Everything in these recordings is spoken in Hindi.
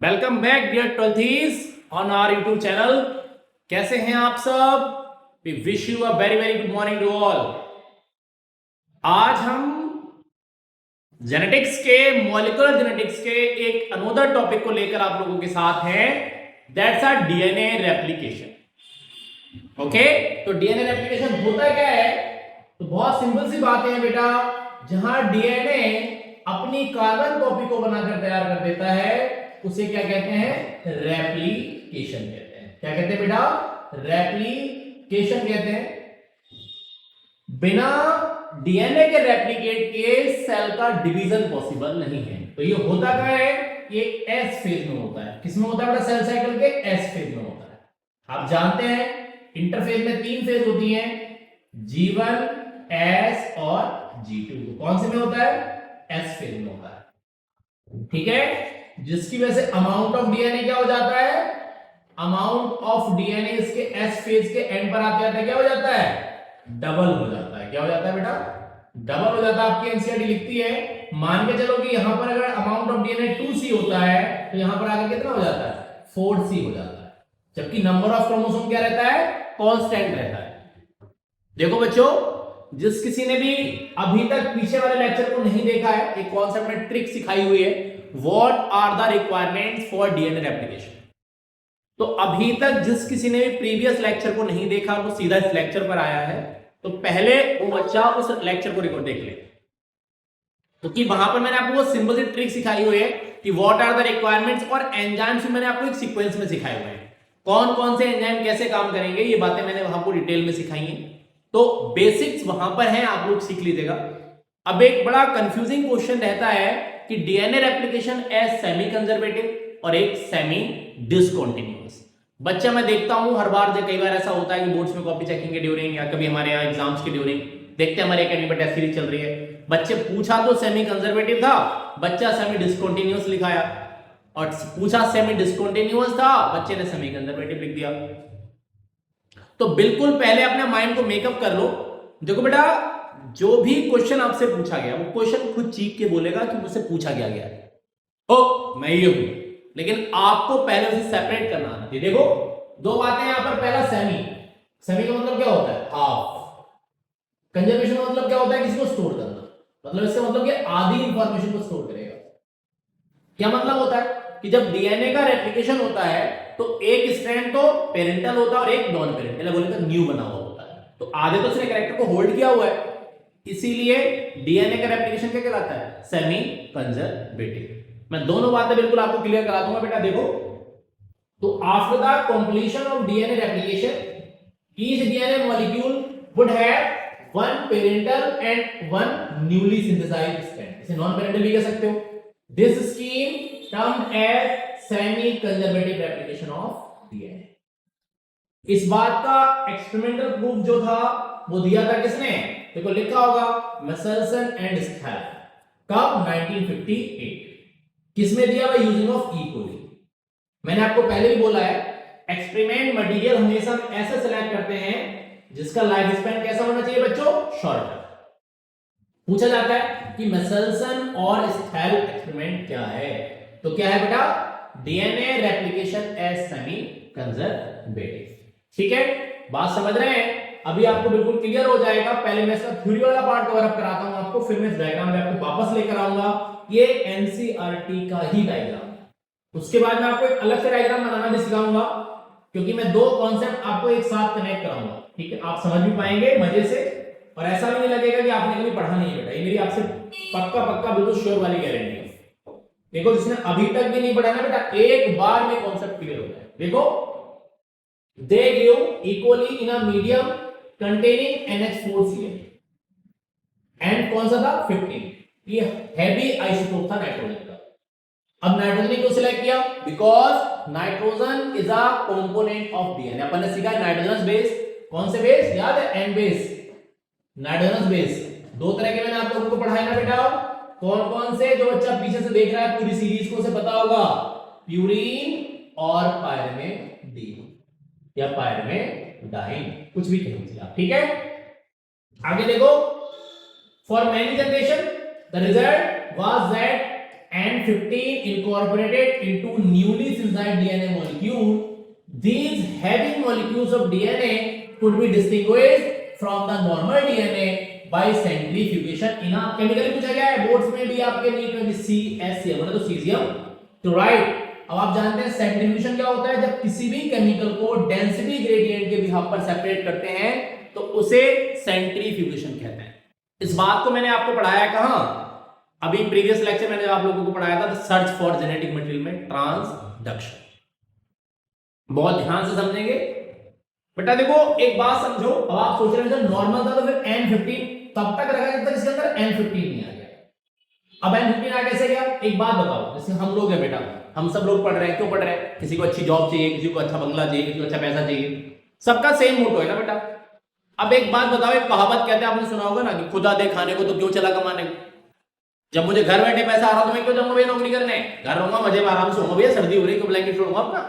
Welcome back dear twelfthies on our YouTube channel. कैसे हैं आप सब? We wish you a very very good morning to all. आज हम जेनेटिक्स के मॉलिक्यूलर जेनेटिक्स के एक अनोदर टॉपिक को लेकर आप लोगों के साथ हैं, that's our DNA replication. Okay, तो डीएनए रेप्लिकेशन होता क्या है? तो बहुत सिंपल सी बात है बेटा, जहां डीएनए अपनी कार्बन कॉपी को बनाकर तैयार कर देता है उसे क्या कहते हैं? रेप्लिकेशन कहते हैं। क्या कहते हैं बेटा? रेप्लिकेशन कहते हैं। बिना डीएनए के रेप्लिकेट के सेल का डिवीजन पॉसिबल नहीं है। तो ये होता क्या है? ये एस फेज में होता है। किसमें होता है बेटा? सेल साइकिल के एस फेज में होता है। आप जानते हैं इंटरफेज में तीन फेज होती हैं, G1, S और G2। तो कौन से में होता है? एस फेज में होता है। ठीक है, जिसकी वजह से अमाउंट ऑफ डीएनए क्या हो जाता है? अमाउंट ऑफ डीएनए इसके एस फेज के एंड पर आते आते क्या हो जाता है? डबल हो जाता है। क्या हो जाता है बेटा? डबल हो जाता है। आपकी एनसीईआरटी लिखती है, मान के चलो कि यहां पर अगर अमाउंट ऑफ डीएनए 2C होता है तो यहां पर आगे कितना हो जाता है? 4C हो जाता है। जबकि नंबर ऑफ क्रोमोसोम क्या रहता है? कांस्टेंट रहता है। देखो बच्चों, जिस किसी ने भी अभी तक पीछे वाले लेक्चर को नहीं देखा है, एक कॉन्सेप्ट में ट्रिक सिखाई हुई है, what are the requirements for DNA replication. तो अभी तक जिस किसी ने भी प्रीवियस लेक्चर को नहीं देखा वो सीधा इस लेक्चर पर आया है, तो पहले वो बच्चा उस लेक्चर को रिकॉर्ड देख ले, क्योंकि वहां पर मैंने आपको वो सिंपल सी ट्रिक सिखाई हुई है कि व्हाट आर द रिक्वायरमेंट्स, और एंजाइम्स मैंने आपको एक सीक्वेंस में सिखाए हुए हैं। कौन कौन से एंजाइम कैसे काम करेंगे ये बातें मैंने वहां पर डिटेल में सिखाई हैं। तो बेसिक्स वहां पर हैं, आप लोग सीख लीजिएगा। अब एक बड़ा कंफ्यूजिंग क्वेश्चन रहता है कि DNA replication as semi conservative और एक सेमी डिसकंटीन्यूअस। बच्चा मैं देखता हूं हर बार, कई बार ऐसा होता है कि बोर्ड्स में कॉपी चेकिंग के ड्यूरिंग या कभी हमारे यहाँ एग्जाम्स के ड्यूरिंग देखते हैं हमारे एकेडमी पर टेस्ट सीरीज चल रही है, बच्चे पूछा तो सेमी कंजर्वेटिव था, बच्चा सेमी डिसकंटीन्यूअस लिखाया, और पूछा सेमी डिसकंटीन्यूअस था, बच्चे ने सेमी कंजर्वेटिव लिख दिया। तो बिल्कुल पहले अपने माइंड को मेकअप कर लो। देखो बेटा, जो भी क्वेश्चन आपसे पूछा गया वो क्वेश्चन खुद चीख के बोलेगा कि मुझसे पूछा गया है। ओ मैं ये हूं, लेकिन आपको पहले उसे सेपरेट करना आना चाहिए। देखो दो बातें यहां पर, पहला सेमी, सेमी का मतलब क्या होता है? हाफ। कंजर्वेशन का मतलब क्या होता है? किसी को स्टोर करना, मतलब इसका मतलब कि आधी इंफॉर्मेशन को स्टोर करेगा। क्या मतलब होता है कि जब डीएनए का रेप्लिकेशन होता है तो एक स्ट्रैंड तो पेरेंटल होता है और एक नॉन पेरेंटल, बोले तो न्यू बना हुआ होता है। तो आधे तो उसने कैरेक्टर को होल्ड किया हुआ है, इसीलिए डीएनए का रेप्लिकेशन क्या कहलाता है? Semi conservative. मैं दोनों बातें बिल्कुल आपको क्लियर करा दूंगा बेटा। देखो, तो after the completion of DNA replication each DNA molecule would have one parental and one newly synthesised strand. इसे नॉन पेरेंटल भी कह सकते हो। This scheme termed as semi conservative replication of DNA. इस बात का एक्सपेरिमेंटल प्रूफ जो था वो दिया था किसने? देखो लिखा होगा मेसेल्सन एंड स्कैल। कब? 1958। किसमें दिया हुआ? यूजिंग ऑफ ई कोली। मैंने आपको पहले भी बोला है, एक्सपेरिमेंट मटेरियल हमेशा ऐसे सिलेक्ट करते हैं जिसका लाइफ स्पैन कैसा होना चाहिए बच्चों? शॉर्ट। पूछा जाता है कि मेसेल्सन और स्कैल एक्सपेरिमेंट क्या है, तो क्या है बेटा? DNA replication as semi conservative. ठीक है, बात समझ रहे हैं? अभी आपको बिल्कुल क्लियर हो जाएगा। पहले मैं इसका थ्योरी वाला पार्ट कवर अप कराता हूं आपको, फिर मैं इस डायग्राम में आपको वापस लेकर आऊंगा। ये एनसीईआरटी का ही डायग्राम। उसके बाद मैं आपको एक अलग से डायग्राम बनाना भी सिखाऊंगा, क्योंकि मैं दो कॉन्सेप्ट आपको एक साथ कनेक्ट कराऊंगा। ठीक है, आप समझ भी पाएंगे मजे से, और ऐसा भी नहीं लगेगा कि आपने कभी पढ़ा नहीं है बेटा। ये मेरी आपसे पक्का पक्का बिल्कुल श्योर वाली गारंटी है। देखो, जिसने अभी तक भी नहीं पढ़ा ना बेटा, एक बार में कॉन्सेप्ट क्लियर हो जाए। देखो, they give equally in a medium containing NH4Cl and कौन सा था? 15। ये हैवी आइसोटोप था नाइट्रोजन का। अब नाइट्रोजन ने क्यों सिलेक्ट किया? Because nitrogen is a component of DNA. अपन ने सीखा नाइट्रोजनस बेस। कौन से बेस याद है? N base, nitrogenous base. दो तरह के मैंने आप लोगों को पढ़ाया ना बेटा। कौन कौन से? जो बच्चा पीछे से देख रहा है पूरी सीरीज को, उसे पता होगा, प्यूरीन और पायरमेडिन या पायरमेडाइन, कुछ भी कह लीजिए आप। ठीक है, आगे देखो, for many generation the result was that N15 incorporated into newly synthesized DNA molecule. These heavy molecules of DNA could be distinguished from the normal DNA by centrifugation. इन्हें केमिकली पूछा गया है बोर्ड्स में भी, आपके नीट में भी, CSCl बोले तो सीजियम क्लोराइड। अब आप जानते हैं सेंट्रीफ्यूगन क्या होता है, जब किसी भी केमिकल को डेंसिटी ग्रेडियंट के बिहाफ पर सेपरेट करते हैं तो उसे सेंट्रीफ्यूगेशन कहते हैं। इस बात को मैंने आपको पढ़ाया कहां, अभी प्रीवियस लेक्चर मैंने आप लोगों को पढ़ाया था सर्च फॉर जेनेटिक मटेरियल में ट्रांसडक्शन। बहुत ध्यान से समझेंगे बेटा। देखो एक बात समझो, अब आप सोच रहे हैं जब नॉर्मल था तो फिर N15 तब तक रखा जब तक इसके अंदर N15 नहीं आ गया। अब N15 आ कैसे गया, एक बात बताओ, जैसे हम लोग हैं बेटा, हम सब लोग पढ़ रहे हैं, क्यों पढ़ रहे हैं, किसी को अच्छी जॉब चाहिए, किसी को अच्छा बंगला चाहिए, किसी को अच्छा पैसा चाहिए, सबका सेम मोटो है ना बेटा। अब एक बात बताओ, एक कहावत कहते हैं, आपने सुना होगा ना कि खुदा दे खाने को तो क्यों चला कमाने को। जब मुझे घर बैठे पैसा आ रहा तो मैं क्यों जाऊंगा भैया नौकरी करने, घर रहूंगा मजे में आराम से होऊंगा भैया, सर्दी हो रही क्यों ब्लैंकेट छोड़ूंगा अपना।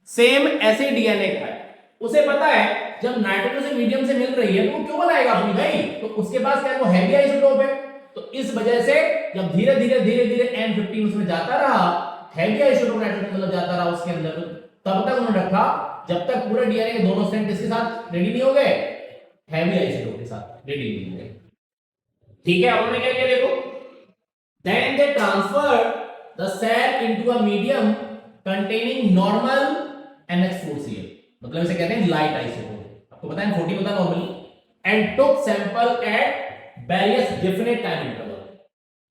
सेम ऐसे डीएनए का है, उसे पता है जब नाइट्रोजन से मीडियम से मिल रही है तो वो क्यों बनाएगा अपनी भाई, तो उसके पास क्या है, वो हैवी आइसोटोप है। तो इस वजह से जब धीरे धीरे N15 उसमें जाता रहा, हैवी आइसोटोप नाइट्रोजन मतलब जाता रहा उसके अंदर, तब तक उन्होंने रखा जब तक पूरे डीएनए के दोनों स्ट्रैंड किसके साथ रेडी नहीं हो गए, हैवी आइसोटोप के साथ रेडी नहीं हो गए। ठीक है, अब उन्होंने क्या किया देखो, then they transferred the cell into a medium containing normal NH4Cl, मतलब इसे कहते हैं लाइट आइसोटोप, आपको पता है N14 होता है normally, and took sample at various definite time interval,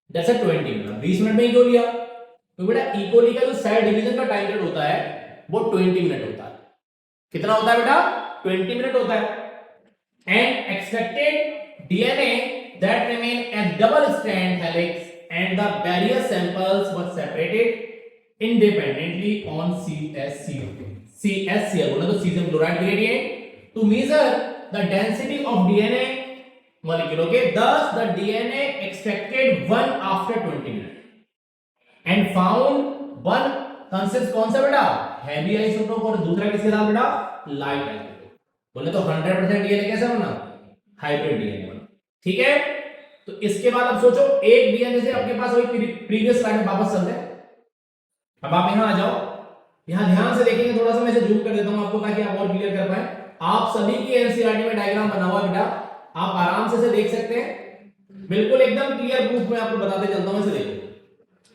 जैसे 20 मिनट, 20 मिनट में ही जो लिया, तो बेटा ई कोली का जो सेल डिवीजन का टाइम पीरियड होता है वो 20 मिनट होता है। कितना होता है बेटा, 20 मिनट होता है। and extracted DNA that remain as double strand helix and the various samples were separated independently on CSCl बोला तो cesium chloride gradient to measure the density of DNA molecule, okay, thus the DNA extracted one after 20 minutes and found one consists कौन सा बेटा, हैवी आइसोटोप, और दूसरा किसके साथ बेटा, लाइट आइसोटोप। बोले तो 100% डीएनए कैसा बना, हाइब्रिड डीएनए बना। ठीक है, तो इसके बाद अब सोचो एक डीएनए से आपके पास वही प्रीवियस स्लाइड में वापस चलते हैं। अब आप यहां आ जाओ, यहां ध्यान से देखेंगे, थोड़ा सा मैं इसे जूम कर देता हूं आपको ताकि आप और क्लियर कर पाए। आप सभी की एनसीईआरटी में डायग्राम बना हुआ बेटा, आप आराम से इसे देख सकते हैं, बिल्कुल एकदम क्लियर प्रूफ में आपको बताते चलता हूं। इसे देखो,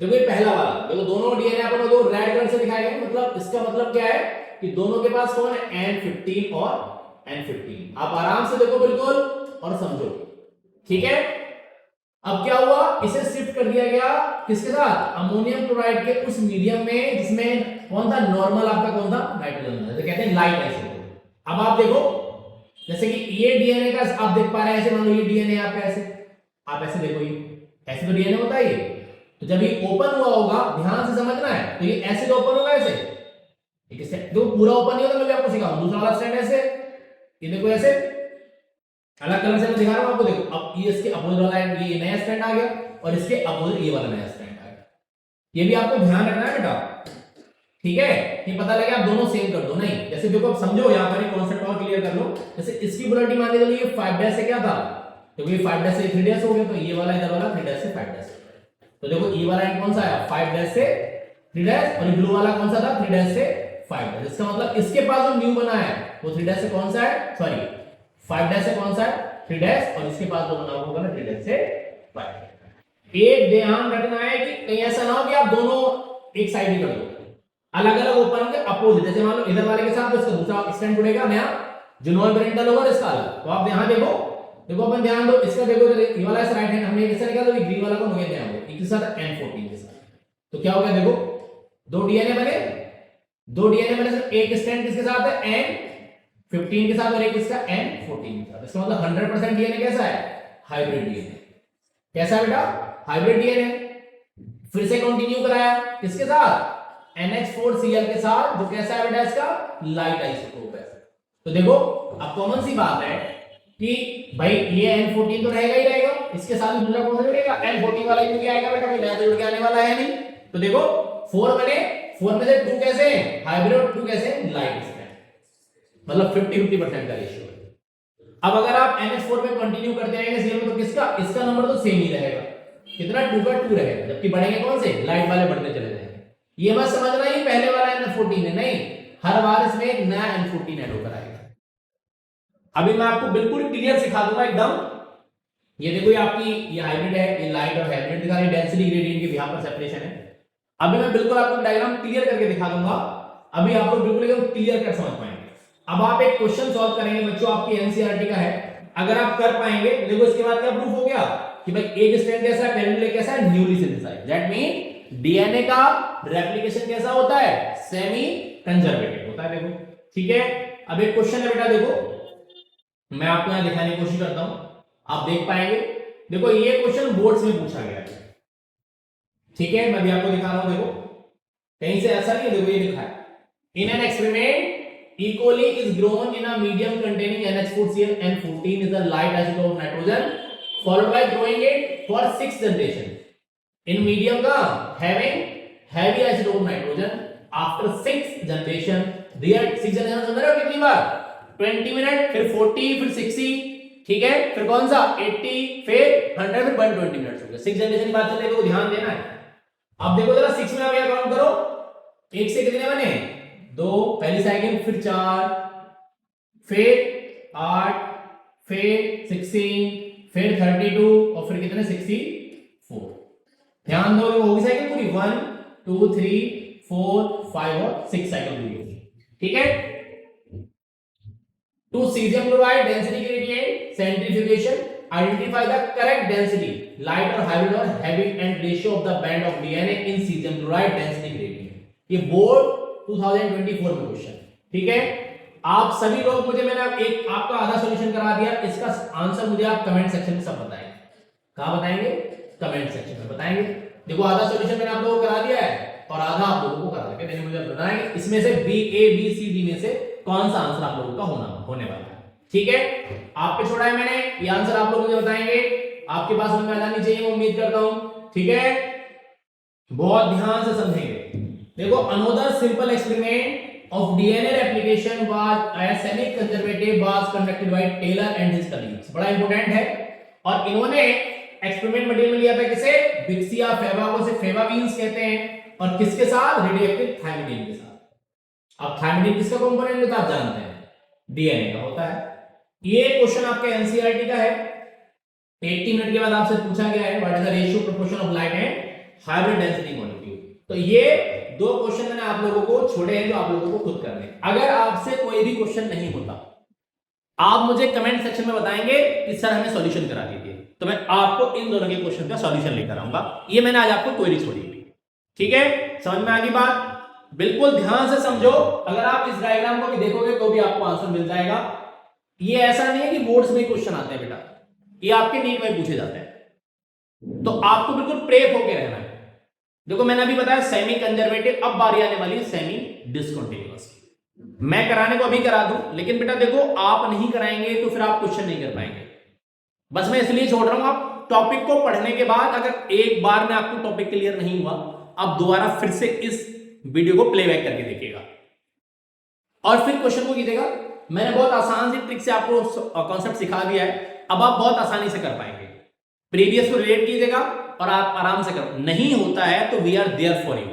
देखो ये पहला वाला, देखो दोनों डीएनए अपन को रेड कलर से दिखाए गए, मतलब इसका मतलब क्या है कि दोनों के पास कौन है, N15 और N15। आप आराम से देखो बिल्कुल और समझो। ठीक है, अब क्या हुआ, इसे शिफ्ट कर दिया गया किसके साथ, अमोनियम क्लोराइड के उस मीडियम में जिसमें कौन था, नॉर्मल आपका कौन था, नाइट्रोजन, जैसे कहते हैं लाइट आइसोटोप। अब आप देखो जैसे कि ये डीएनए का आप देख पा रहे हैं, ऐसे मान लो ये डीएनए आपका ऐसे, आप ऐसे देखो, ये ऐसे तो डीएनए होता है ये, तो जब ये ओपन हुआ होगा, ध्यान से समझना है, तो ये ऐसे तो ओपन होगा, ऐसे ठीक है, तो पूरा ओपन नहीं होता, मैं भी आपको सिखाऊं। दूसरा वाला स्टैंड ऐसे, ये देखो ऐसे अलग कलर से मैं दिखा रहा हूं आपको, देखो अब ये इसके अपोजिट वाला है, ये नया स्टैंड आ गया, और इसके अपोजिट ये वाला नया स्टैंड आ गया। ये भी आपको ध्यान रखना है बेटा, ठीक है, ये पता लगे आप दोनों सेम कर दो, नहीं जैसे देखो अब समझो, यहां पर एक कांसेप्ट और क्लियर कर लो। जैसे इसकी पोलैरिटी मान लीजिए ये 5' से क्या था, तो ये 5' से 3' हो गया, तो ये वाला इधर वाला 3' से 5'। तो देखो ई वाला एंड कौन सा आया, 5' से 3', और ब्लू वाला कौन सा था, 3' से 5'। इसका मतलब इसके पास जो न्यू बना है वो 3' से कौन सा है, सॉरी 5' से कौन सा है, 3', और इसके पास जो बना होगा ना 3' से 5'। एक ध्यान रखना है कि कहीं ऐसा ना हो कि आप दोनों एक साइड ही कर दो, अलग अलग ओपन के अपोजिट, जैसे मान लो इधर वाले के साथ तो इसका दूसरा स्टैंड जुड़ेगा नया जो नॉन पेरेंटल होगा, इसका अलग। तो आप यहां देखो, देखो अपन ध्यान दो, इसका देखो ये वाला इस राइट हैंड हमने कैसे निकाला, तो ये ग्रीन वाला को हो गया ध्यान दो, एक के साथ N14 के साथ, तो क्या हो गया देखो, दो डीएनए बने, दो डीएनए बने, सिर्फ एक स्टैंड किसके साथ है, N15 के साथ, और एक इसका N14 के साथ। इसका मतलब 100% डीएनए कैसा है, हाइब्रिड डीएनए। कैसा है बेटा, हाइब्रिड डीएनए। फिर से कंटिन्यू कराया किसके साथ, NH4Cl के साथ, जो कैसा है बेटा, इसका लाइट आइसोटोप है। तो देखो अब कॉमन सी बात है कि भाई ये N14 तो रहेगा ही रहेगा, इसके साथ दूसरा कौन सा जुड़ेगा, N14 वाला ही आएगा बेटा, कोई नया तो जुड़ के आने वाला है नहीं। तो देखो 4 बने, 4 में से 2 कैसे हैं, हाइब्रिड, और 2 कैसे हैं, लाइट स्टैंड, मतलब 50-50% का रेशियो है। अब अगर आप NH4 में कंटिन्यू करते रहेंगे सीएल में, तो किसका, इसका नंबर तो सेम ही रहेगा, कितना 2 का 2 रहेगा, जबकि बढ़ेंगे कौन से, लाइट वाले बढ़ते चले जाएंगे। ये मत समझना ये पहले वाला N14 है, नहीं, हर बार इसमें एक नया N14 ऐड होकर आएगा। अभी मैं आपको बिल्कुल क्लियर सिखा दूंगा एकदम। ये देखो ये आपकी ये हाइब्रिड है, ये लाइट और हाइब्रिड दिखा रही है, डेंसिटी ग्रेडियंट के यहाँ पर सेपरेशन है। अभी मैं बिल्कुल आपको डायग्राम क्लियर करके दिखा दूंगा, अभी आप लोग बिल्कुल एकदम क्लियर कर समझ पाएंगे। अब आप एक क्वेश्चन सॉल्व करेंगे बच्चों, आपकी एनसीईआरटी का है, अगर आप कर पाएंगे देखो इसके बाद क्या प्रूफ हो गया कि भाई एक स्ट्रैंड कैसा है, पेरेंट कैसा है, newly synthesised, that mean DNA का रेप्लिकेशन कैसा होता है, सेमी कंजर्वेटिव होता है। देखो ठीक है, अब एक क्वेश्चन है बेटा, देखो मैं आपको यहां दिखाने की कोशिश करता हूं, आप देख पाएंगे। देखो ये क्वेश्चन बोर्ड्स में पूछा गया है, ठीक है, मैं भी आपको दिखा रहा हूं। देखो कहीं से ऐसा नहीं है, देखो ये लिखा है, in an experiment E. coli is grown in a medium containing NH4Cl N14 is a light isotope of nitrogen followed by growing it for 6 generations in medium का having heavy isotope of nitrogen after 6 generation their 6 generation समझ रहे हो कितनी बार, 20 मिनट, फिर 40, फिर 60, ठीक है, फिर कौन सा 80, फिर 100, फिर 120 मिनट हो गया। 6 जनरेशन की बात चल रही है, ध्यान देना है। अब देखो जरा 6 में आप यहां काउंट करो, 1 से कितने बने, 2, पहली साइकिल, फिर 4, फिर 8, फिर 16, फिर 32 और फिर कितने 64। ध्यान दो होगी साइकिल पूरी 1 2 3 4 5 और 6 साइकिल पूरी होगी, ठीक है। To caesium chloride density gradient centrifugation identify the correct density light और हाइब्रिड और heavy and ratio of the band of DNA in caesium chloride density gradient. ये बोर्ड 2024 में क्वेश्चन, ठीक है। आप सभी लोग मुझे, मैंने एक आपका आधा सॉल्यूशन करा दिया, इसका आंसर मुझे आप कमेंट सेक्शन में सब बताएंगे। कहां बताएंगे, कमेंट सेक्शन में बताएंगे। देखो आधा सॉल्यूशन मैंने आप लोगों को करा दिया है और आधा आप लोगों को करा के मुझे बताएंगे इसमें से B A B C D में से कौन सा आंसर आप लोगों का होने वाला है, ठीक है। आपके छोड़ा है मैंने, ये आंसर आप लोग मुझे बताएंगे, आपके पास समझ में आ जानी चाहिए, मैं उम्मीद करता हूं, ठीक है। बहुत ध्यान से समझेंगे। देखो another simple experiment of DNA replication was as semi conservative was conducted by Taylor and his colleagues, बड़ा इंपॉर्टेंट है। और इन्होंने एक्सपेरिमेंट मटेरियल लिया था किसे, विक्सिया फेवा, को से फेवाबीन्स कहते हैं, और किसके साथ, रेडियोएक्टिव थायमिडीन के साथ। अब थायमिडीन किसका कंपोनेंट होता है आप जानते हैं, डीएनए का होता है। ये क्वेश्चन आपके एनसीईआरटी का है, 80 मिनट के बाद आपसे पूछा गया है what is the ratio proportion of light and hybrid density molecule. तो ये 2 क्वेश्चन मैंने आप लोगों को छोड़े हैं जो आप लोगों को खुद करने। अगर आपसे कोई भी क्वेश्चन नहीं होता, आप मुझे कमेंट सेक्शन में बताएंगे कि सर हमें सॉल्यूशन करा दीजिए, तो मैं आपको इन दोनों के क्वेश्चन का सॉल्यूशन लेकर आऊंगा। ये मैंने आज आपको क्वेरी छोड़ी हुई, ठीक है, समझ में आ गई बात। बिल्कुल ध्यान से समझो, अगर आप इस डायग्राम को भी देखोगे तो भी आपको आंसर मिल जाएगा। ये ऐसा नहीं है कि बोर्ड्स में क्वेश्चन आते हैं बेटा, ये आपके नीट में पूछे जाते हैं, तो आपको बिल्कुल प्रेप होकर रहना है। देखो मैंने अभी बताया सेमी कंजर्वेटिव, अब बारी आने वाली है सेमी डिसकंटीन्यूअस की। मैं कराने को अभी करा दूं, लेकिन बेटा देखो आप नहीं कराएंगे तो फिर आप क्वेश्चन नहीं कर पाएंगे। बस मैं इसलिए छोड़ रहा हूं, आप टॉपिक को पढ़ने के बाद अगर एक बार में आपको टॉपिक क्लियर नहीं हुआ, आप दोबारा फिर से इस वीडियो को प्लेबैक करके देखिएगा और फिर क्वेश्चन को कीजिएगा। मैंने बहुत आसान सी ट्रिक से आपको कॉन्सेप्ट सिखा दिया है, अब आप बहुत आसानी से कर पाएंगे। प्रीवियस को रिलेट कीजिएगा और आप आराम से करो। नहीं होता है तो we are there for you,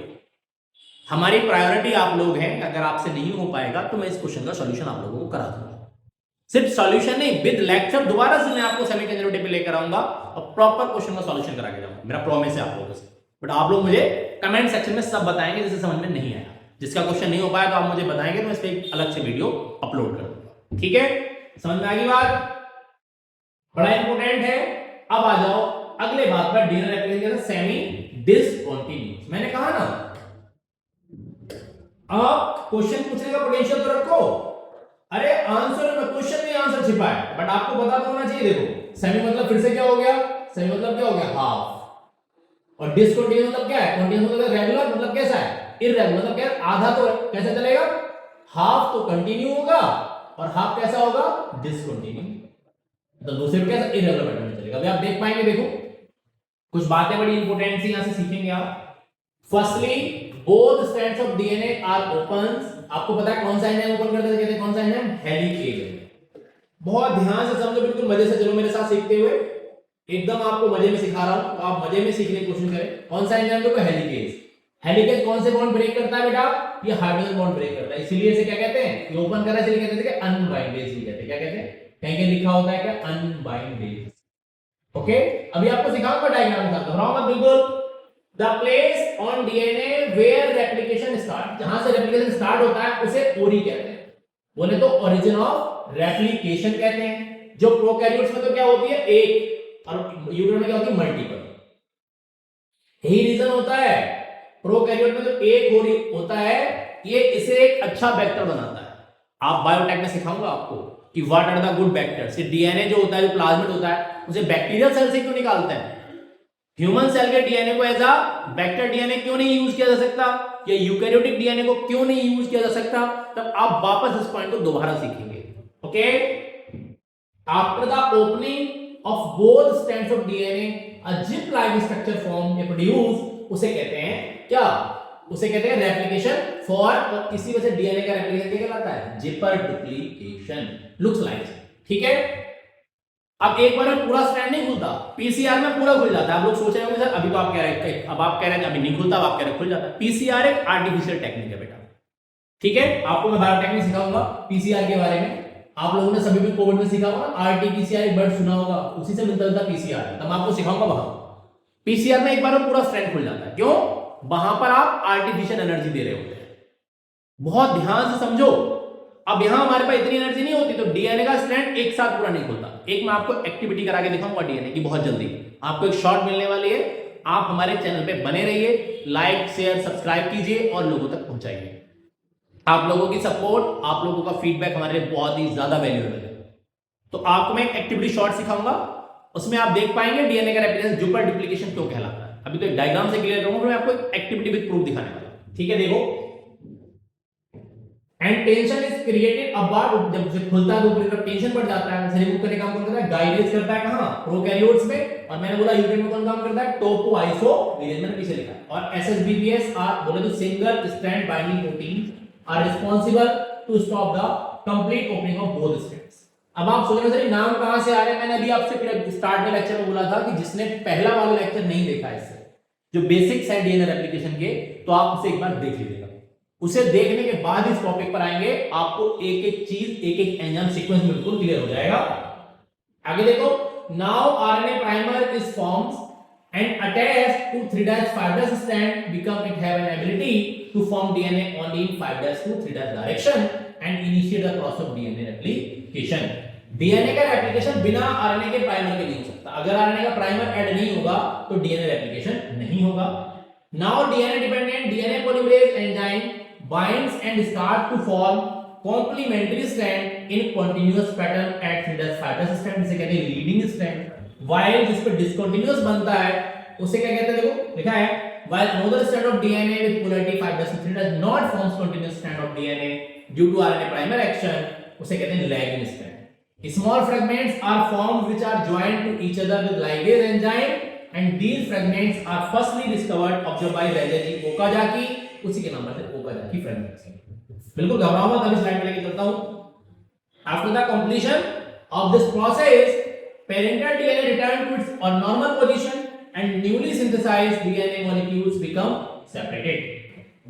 हमारी प्रायोरिटी आप लोग हैं। अगर आपसे नहीं हो पाएगा तो मैं इस क्वेश्चन का सॉल्यूशन आप लोगों को करा दूंगा। सिर्फ सॉल्यूशन नहीं, विद लेक्चर दोबारा से मैं आपको सेमी कंजर्वेटिव पे लेकर आऊंगा और प्रॉपर क्वेश्चन का सॉल्यूशन करा के जाऊंगा, मेरा प्रॉमिस है आप लोगों से। बट आप लोग मुझे कमेंट सेक्शन में सब बताएंगे जिसे समझ में नहीं आया, जिसका क्वेश्चन नहीं हो पाया तो आप मुझे बताएंगे, तो मैं इस पे एक अलग से वीडियो अपलोड कर दूंगा, ठीक है। समझ में आ गई बात, बड़ा इंपॉर्टेंट है। अब आ जाओ अगले बात पर, डीएनए रेप्लिकेशन सेमी डिसकंटीन्यूअस। मैंने कहा ना, आप क्वेश्चन पूछने का पोटेंशियल तो रखो, अरे आंसर में क्वेश्चन में आंसर छिपा है, बट आपको पता तो होना चाहिए। देखो सेमी मतलब फिर से क्या हो गया, सेमी मतलब क्या हो गया, हाफ, और डिसकंटीन्यूअस मतलब क्या है, कंटीन्यूअस मतलब रेगुलर, मतलब कैसा है, इररेगुलर, मतलब क्या आधा तो कैसे चलेगा, हाफ तो कंटिन्यू होगा और हाफ कैसा होगा, डिसकंटिन्यू, तो दूसरे कैसा, इररेगुलर पैटर्न में चलेगा। अभी आप देख पाएंगे, देखो कुछ बातें बड़ी इंपॉर्टेंट सी यहां से सीखेंगे आप। Firstly both strands of DNA are open. आपको पता है कौन सा एंजाइम ओपन करते हैं, कहते हैं कौन सा एंजाइम, हेलिकेज। बहुत ध्यान से समझो, बिल्कुल मजे से चलो मेरे साथ सीखते हुए। एकदम आपको मजे में सिखा रहा हूं, तो आप मजे में सीखने की कोशिश करें। कौन सा एंजाइम देखो, हेलिकेज। हेलिकेज कौन से बॉन्ड ब्रेक करता है बेटा, ये हाइड्रोजन बॉन्ड ब्रेक करता है, इसीलिए इसे क्या कहते हैं, ये ओपन करा इसलिए कहते हैं कि अनबाइंडेज ही कहते हैं। क्या कहते हैं, कहीं कहीं लिखा होता है क्या, अनबाइंडेज। ओके, अभी आपको सिखाऊंगा डायग्राम के साथ, घबराओ मत बिल्कुल। The place on DNA where replication start, जहां से रेप्लिकेशन स्टार्ट होता है उसे ओरी कहते हैं, बोले तो ओरिजिन ऑफ रेप्लिकेशन कहते हैं। जो प्रोकैरियोट्स में तो क्या होती है, एक, और यूकेरियोट में क्या होती है, मल्टीपल। यही रीजन होता है, प्रोकैरियोट में तो एक होता है, ये इसे एक अच्छा वेक्टर बनाता है। आप बायोटेक में सिखाऊंगा आपको कि what are the good vectors. DNA जो होता है, जो प्लाज्मिड होता है, उसे बैक्टीरियल सेल से क्यों निकालते हैं, ह्यूमन सेल के डीएनए को एज अ वेक्टर डीएनए क्यों नहीं यूज किया जा सकता, या यूकैरियोटिक डीएनए को क्यों नहीं यूज किया जा सकता, तब आप वापस इस पॉइंट को दोबारा सीखेंगे। Okay, after the opening of both strands of DNA a zip like structure form produce, उसे कहते हैं क्या, उसे कहते हैं रेप्लिकेशन फॉर, और इसी वजह से डीएनए का रेप्लिकेशन क्या कहलाता है, जिपर डुप्लीकेशन, लुक्स लाइक। ठीक है, अब एक बार में पूरा स्ट्रैंड नहीं खुलता, पीसीआर में पूरा खुल जाता है। आप लोग सोच रहे होंगे सर अभी तो आप कह रहे हैं, अब आप कह रहे हैं अभी नहीं खुलता, अब आप कह रहे हैं खुल जाता है। पीसीआर एक आर्टिफिशियल टेक्निक है बेटा। ठीक है, आपको मैं बायोटेक में सिखाऊंगा पीसीआर के बारे में। आप लोगों ने सभी भी कोविड में सीखा होगा ना, आरटीपीसीआर एक वर्ड सुना होगा, उसी से मिलता जुलता पीसीआर, तब मैं आपको सिखाऊंगा वहां। पीसीआर में एक बार में पूरा स्ट्रैंड खुल जाता है, क्यों, वहां पर आप आर्टिफिशियल एनर्जी दे रहे होते हैं। बहुत ध्यान से समझो, अब यहां हमारे पास इतनी एनर्जी नहीं होती, तो डीएनए का स्ट्रैंड एक साथ पूरा नहीं खुलता। एक मैं आपको एक्टिविटी करा के दिखाऊंगा डीएनए की बहुत जल्दी, आपको एक शॉर्ट मिलने वाली है। आप हमारे चैनल पे बने रहिए, लाइक शेयर सब्सक्राइब कीजिए और लोगों तक पहुंचाइए। आप लोगों की सपोर्ट, आप लोगों का फीडबैक हमारे लिए बहुत ही ज्यादा वैल्यूएबल है। तो आपको मैं एक एक्टिविटी शॉर्ट सिखाऊंगा, उसमें आप देख पाएंगे डीएनए का रेप्लिकेशन जुपर डुप्लीकेशन क्यों कहलाता है। अभी तो एक डायग्राम से क्लियर करूंगा, फिर मैं आपको एक एक्टिविटी विद प्रूफ दिखाने वाला हूं। ठीक है, देखो, एंड टेंशन इज क्रिएटेड, अब बार जब से खुलता है तो पूरी तरफ टेंशन बढ़ जाता है, उसे रिमूव करने का काम कौन करता है, गाइडेज करता है, कहां, प्रोकैरियोट्स में। और मैंने बोला यूकेरियोट में कौन काम करता है, टोपो आइसो मैंने पीछे लिखा। और एसएसबीपीएस आर बोले तो single strand binding protein are responsible to stop the complete opening of both strands. अब आप सोच रहे हो सर नाम कहां से आ रहे हैं, मैंने अभी आपसे स्टार्ट में लेक्चर में बोला था कि जिसने पहला वाला लेक्चर नहीं देखा इससे, जो बेसिक्स है डीएनए रेप्लिकेशन के, तो आप उसे एक बार देख लीजिएगा। उसे देखने के बाद इस टॉपिक पर आएंगे, आपको एक एक चीज, एक एक एंजाइम सीक्वेंस बिल्कुल क्लियर हो जाएगा। आगे देखो, now RNA primer is forms and attached to 3' fibrous strand become it have an ability to form DNA only in 5' to 3' direction and initiate the process of DNA replication. DNA का रेप्लिकेशन बिना आरएनए के प्राइमर के नहीं हो सकता। अगर आरएनए का प्राइमर ऐड नहीं होगा तो डीएनए रेप्लिकेशन नहीं होगा। Now DNA dependent DNA polymerase enzyme binds and start to form complementary strand in continuous pattern at 3' fibrous strand, जिसे कहते हैं leading strand। while जिस पे discontinuous बनता है उसे क्या कहते हैं, देखो लिखा है, while another strand of DNA with polarity 5' does not forms continuous strand of DNA due to RNA primer action, उसे कहते हैं lagging strand. Small fragments are formed which are joined to each other with ligase enzyme and these fragments are firstly discovered observed by Rajaji Okazaki, उसी के नाम से Okazaki fragments। बिल्कुल घबराओ मत, अभी स्लाइड में लेके चलता हूं। After the completion of this process, parental DNA return to its normal position and newly synthesized DNA molecules become separated.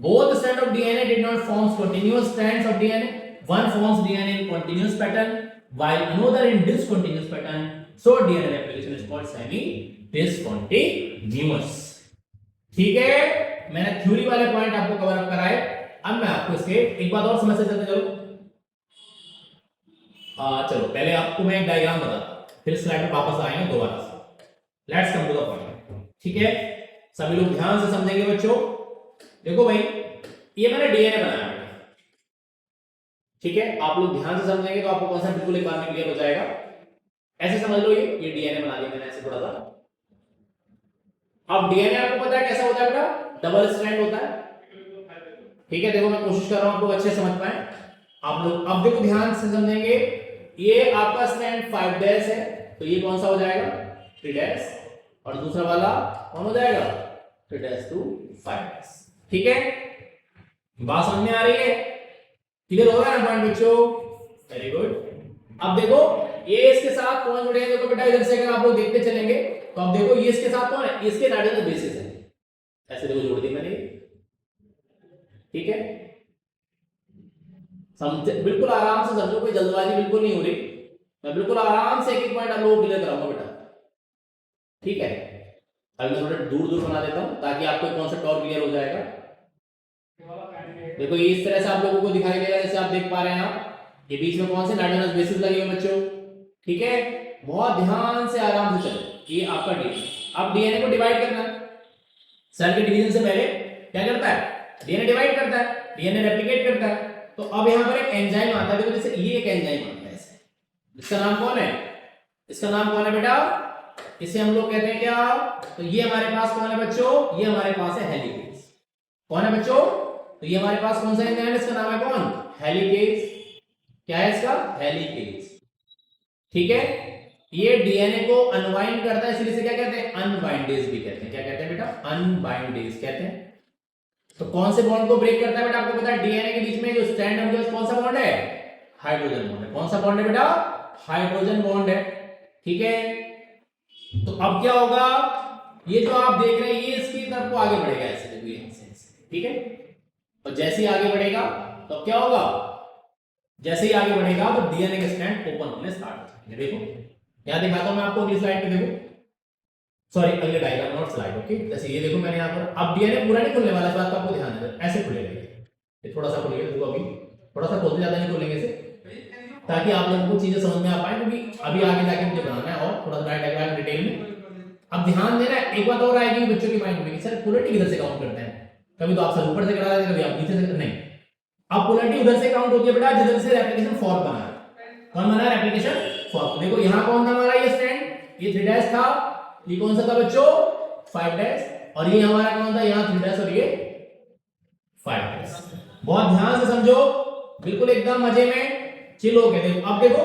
Both strands of DNA did not form continuous strands of DNA. One forms DNA in continuous pattern while another in discontinuous pattern. So DNA replication is called semi-discontinuous. ठीक है, मैंने थ्योरी वाले पॉइंट आपको कवर अप कराए। अब मैं आपको इसके एक बात और समझ सकते चलो। चलो पहले आपको मैं एक डायग्राम बताता हूं, फिर स्लाइड पे वापस आएंगे दोबारा से। Let's come to the point. ठीक है, सभी लोग ध्यान से समझेंगे बच्चों। देखो भाई, ये मैंने डीएनए बनाया है, ठीक है, आप लोग ध्यान से समझेंगे तो आपको कॉन्सेप्ट बिल्कुल एक बार में क्लियर हो जाएगा। ऐसे समझ लो, ये डीएनए बना दिया मैंने ऐसे थोड़ा सा। अब डीएनए आपको पता है कैसा होता है बेटा, डबल स्ट्रैंड होता है। ठीक है, देखो मैं कोशिश कर रहा हूं आप लोग अच्छे समझ पाए। आप लोग अब देखो ध्यान से समझेंगे, ये आपका स्ट्रैंड 5' है, तो ये कौन सा हो जाएगा, 3', और दूसरा वाला कौन हो जाएगा, 3' to 5'। ठीक है, बात समझ में आ रही है, क्लियर हो रहा है पॉइंट बच्चों, वेरी गुड। अब देखो ये इसके साथ कौन जुड़े हैं? देखो बेटा इधर से अगर आप लोग देखते चलेंगे तो आप देखो ये इसके साथ कौन है? इसके नाइट्रोजन बेसिस है। ऐसे देखो जोड़ दी मैंने, ठीक है। समझ, बिल्कुल आराम से समझो, कोई जल्दबाजी बिल्कुल नहीं हो रही। मैं बिल्कुल आराम से एक एक पॉइंट आप लोगों को क्लियर कराऊंगा बेटा, ठीक है। अभी मैं थोड़ा दूर दूर बना देता हूं ताकि आपको कॉन्सेप्ट और क्लियर हो जाएगा। देखो ये इस तरह से आप लोगों को दिखाई देगा, जैसे आप देख पा रहे हैं। आप ये बीच में कौन से नाइट्रोजन बेसिस लगे हुए बच्चों, ठीक है। बहुत ध्यान से आराम से चलो। ये आपका डीएनए, अब डीएनए को डिवाइड करना है। सेल के डिवीजन से पहले क्या करता है? डीएनए डिवाइड करता है, डीएनए रेप्लिकेट करता है। तो अब यहां पर एक एंजाइम आता है। देखो जैसे ये एक एंजाइम आता है ऐसे, इसका नाम कौन है? इसका नाम कौन है बेटा? इसे हम लोग कहते हैं क्या? तो ये हमारे पास कौन है बच्चों? ये हमारे पास है हेलिकेज। कौन है बच्चों? तो ये हमारे पास कौन सा एंजाइम है? इसका नाम है कौन? हेलिकेज। क्या है इसका? हेलिकेज, ठीक है। ये डीएनए को अनबाइंड करता है, इसलिए इसे क्या कहते हैं? अनबाइंडेज भी कहते हैं। क्या कहते हैं बेटा? अनबाइंडेज कहते हैं। तो कौन से बॉन्ड को ब्रेक करता है बेटा? आपको पता है डीएनए के बीच में जो स्ट्रैंड है वो कौन सा बॉन्ड है? हाइड्रोजन बॉन्ड है। कौन सा बॉन्ड है बेटा? हाइड्रोजन बॉन्ड है, ठीक है। तो अब क्या होगा? ये जो आप देख रहे हैं ये इसकी तरफ को आगे बढ़ेगा ऐसे, देखो यहां से ऐसे, ठीक है। और जैसे ही आगे बढ़ेगा तो क्या होगा? जैसे ही आगे बढ़ेगा तो डीएनए के स्ट्रैंड ओपन होने स्टार्ट हो जाएंगे। देखो यहां दिखाता हूं मैं आपको अगली स्लाइड पे, देखो सॉरी अगले डायग्राम नॉट स्लाइड, ओके। जैसे ये देखो मैंने यहां पर, अब डीएनए पूरा नहीं खुलने वाला, इस बात का आपको ध्यान देना। ऐसे खुलेगा ये थोड़ा सा खुलेगा, देखो अभी थोड़ा सा खोलते, ज्यादा नहीं खोलेंगे इसे, ताकि आप लोगों को चीजें समझ में आ पाए, क्योंकि अभी आगे जाके मुझे बनाना है और थोड़ा सा डायग्राम डिटेल में। अब ध्यान देना, एक बात और आएगी बच्चों के माइंड में कि सर पोलैरिटी किधर से काउंट करते हैं? कभी तो आप सब ऊपर से करा देते हैं, कभी आप नीचे से, नहीं। अब पोलैरिटी उधर से काउंट होती है बेटा जिधर से रेप्लिकेशन फॉर्क बना है। कौन बना है? Replication fork. देखो यहां कौन था हमारा? ये स्ट्रैंड, ये 3 डैश था। ये कौन सा था बच्चों? 5 डैश। और ये हमारा कौन था? यहां 3 डैश और ये 5 डैश। बहुत ध्यान से समझो, बिल्कुल एकदम मजे में चिल हो गए। देखो अब देखो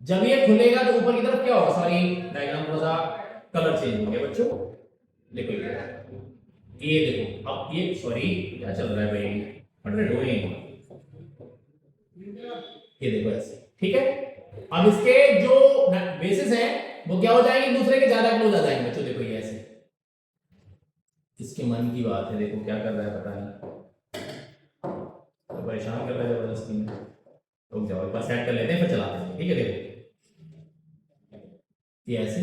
जब ये खुलेगा तो ऊपर की तरफ क्या होगा? सॉरी डायग्राम थोड़ा सा कलर चेंज हो गया बच्चों। देखो ये देखो, अब ये सॉरी क्या चल रहा है भाई, ये देखो ऐसे, ठीक है। अब इसके जो बेसिस हैं वो क्या हो जाएंगे? दूसरे के ज्यादा क्लोज आ जाएंगे बच्चों। देखो ये ऐसे, इसके मन की बात है, देखो क्या कर रहा है पता नहीं, तो परेशान कर रहा है जबरदस्ती में। रुक जाओ एक बार सेट कर लेते हैं फिर चलाते हैं, ठीक है। देखो ये ऐसे,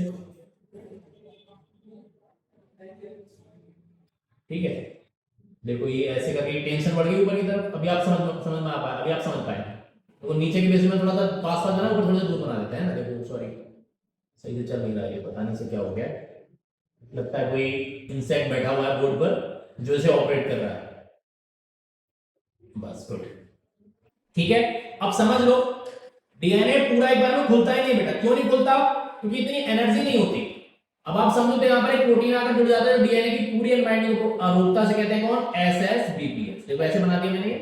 ठीक है। देखो ये ऐसे करके टेंशन बढ़ गई ऊपर की तरफ। अभी आप समझ में आ पाए, अभी आप समझ पाए। तो नीचे की बेस में थोड़ा सा पास पास बना, ऊपर थोड़ा सा दूर बना देते हैं ना। देखो सॉरी सही से चल नहीं रहा है, पता नहीं से क्या हो गया, लगता है कोई इंसेक्ट बैठा हुआ है बोर्ड पर जो इसे ऑपरेट कर रहा है। बस गुड, ठीक है। अब समझ लो डीएनए पूरा एक बार में खुलता ही नहीं बेटा। क्यों नहीं खुलता? क्योंकि इतनी एनर्जी नहीं होती। अब आप समझो तो यहाँ पर एक प्रोटीन आकर जुड़ जाता है डीएनए की पूरी अनबाइंडिंग को रोकता से कहते हैं कौन? एसएसबीपीएस। देखो ऐसे बना दिया मैंने,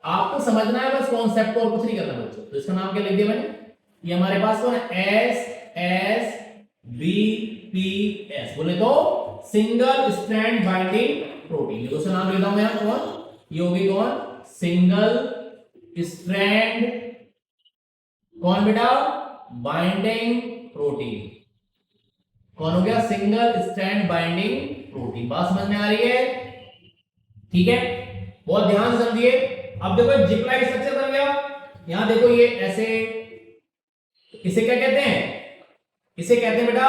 आपको समझना है बस कॉन्सेप्ट को, और कुछ नहीं करना बच्चों। तो इसका नाम क्या लिख दिया मैंने? ये हमारे पास कौन है? एसएसबीपीएस, बोले तो सिंगल स्ट्रैंड बाइंडिंग प्रोटीन। देखो इसका नाम लिखता हूं मैं कौन? ये होगी कौन? सिंगल स्ट्रैंड कौन बेटा? Binding protein. कौन हो गया? Single strand binding protein. बात समझ में आ रही है? ठीक है, बहुत ध्यान से समझिए। अब देखो जिपलाइट स्ट्रक्चर बन गया। यहां देखो ये ऐसे, इसे क्या कहते हैं? इसे कहते हैं बेटा,